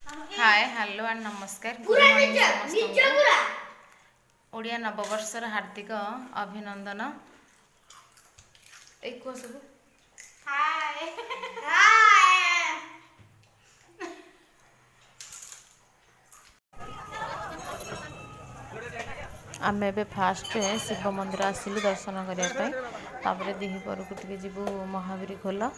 Hi hello end नमस्कार good morning समस्त ओडिया नववर्षर हार्दिक अभिनंदन एक सब हाय हाय आम ए फास्ट शिव मंदिर आसिलु दर्शन करने दिहीपर को टे जीवु महावीर खोल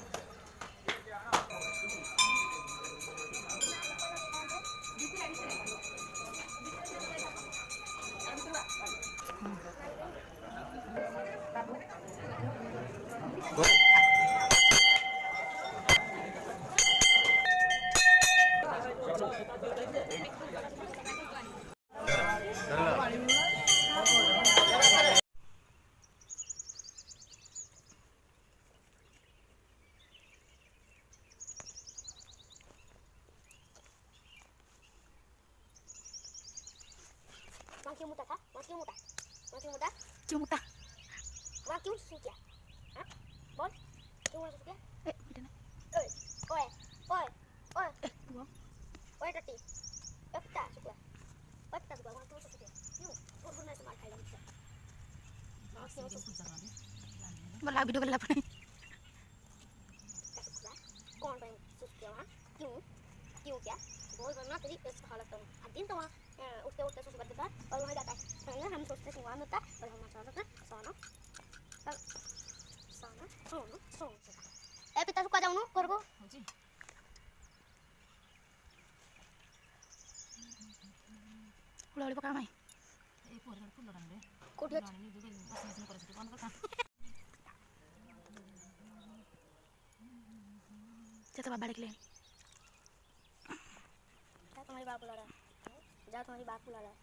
Makin muda kah? Makin muda. Makin muda. Cium muta. Makin suka. Hah? Bon? Cium suka? Udah na. Oi. Oi. Oi. Oi. Buang. Oi tadi. Peta suka. Peta suka. Makin suka. Yuk. Guna sama kaya bisa. Makin suka. Wala video wala pa. Suka. Kौन भाई सुस्किया वहाँ? क्यों? क्यों क्या? बहुत बनना तेरी इस हालत में। अदिन तो वहाँ उठते उठते सुबह करते हैं और वहाँ जाता है हम सोचते हैं कि वहाँ होता है और हम चाहते हैं सोना सोना सोना सोना ए पिता सुखा जाऊँ करबो Ulah udah pakai mai. कोठी Jatuh babak lagi. जा तुम्हारी बाप बुला रहा है जा तुम्हारी बाप बुला रहा है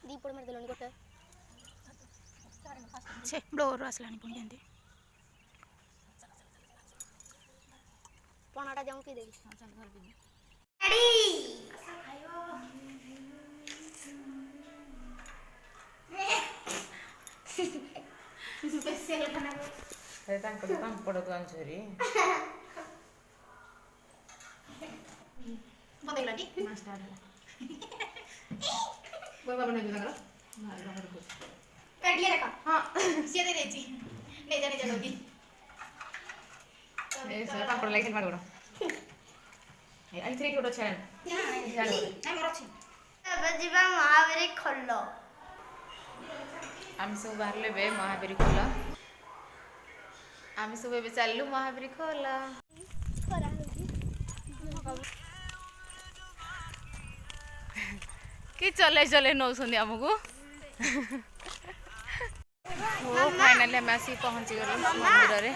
दीप पड़ मेरे दिलों को Cek, blur asal ni pun ganti. पौनाटा जाऊँ की देगी स्पेशल खाना पापड़ तो आंचरी बंद कर दी काटिए रखा हाँ सीधे रेची नहीं जाने चलोगी पापड़ लाइक मारो आई थ्री कोड चैनल जीवा महावीर खोल आम सब बाहर बे महावीर खोल आम सब ए चलू महावीर खोल कि चले चले नौ आमको फाइनाली आम आसिक पहुँची गलु मंदिर रे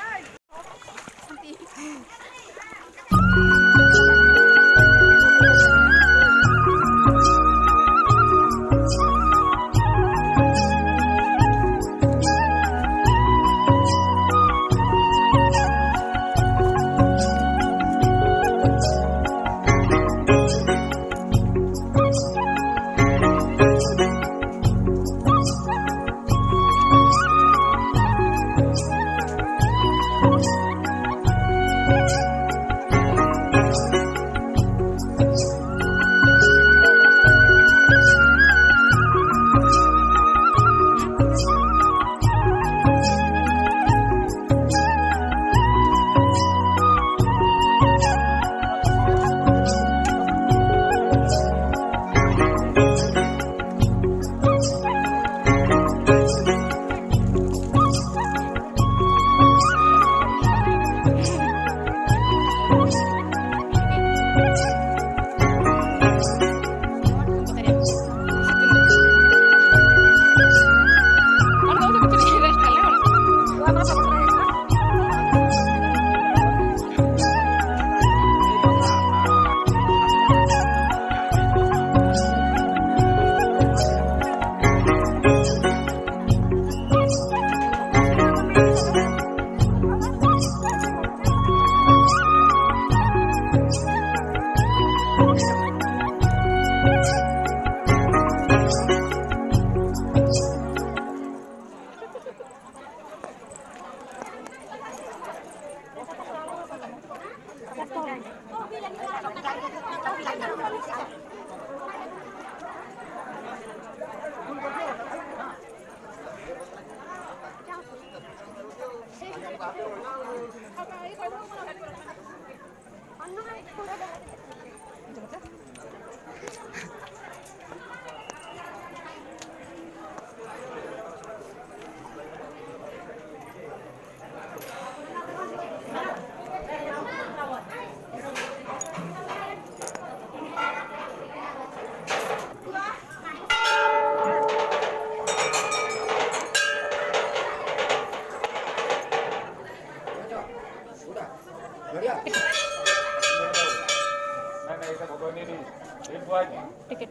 टिकट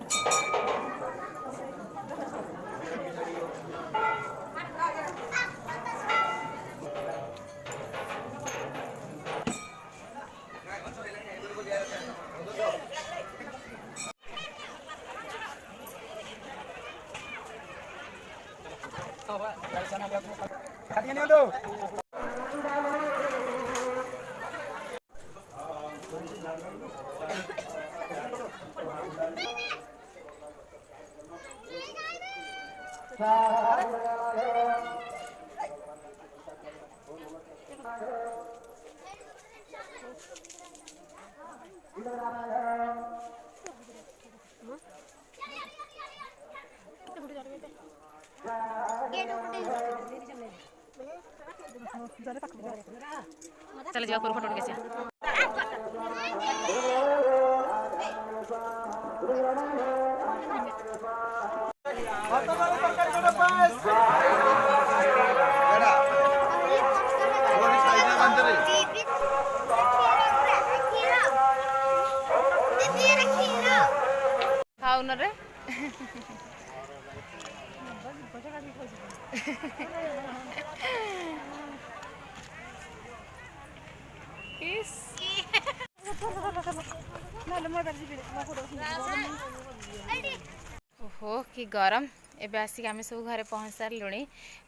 चल जाओ फोटो उठ के खाऊ न रे ओहो कि गरम एबे आसिक आम सब घरे पहुँच सारूँ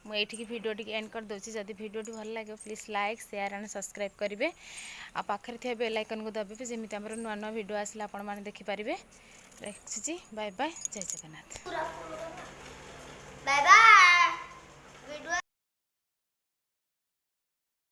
मुझे भिडियो एंड कर दूसरी जदि भिडियो भल लगे please like share end subscribe करेंगे आ पाखे थे बेल आइकन को दबाइबे जमी आम नुआ नुआ भिडियो आसला आपण मैंने देखिपारे। रखुची बाय बाय जय जगन्नाथ बाय बाय।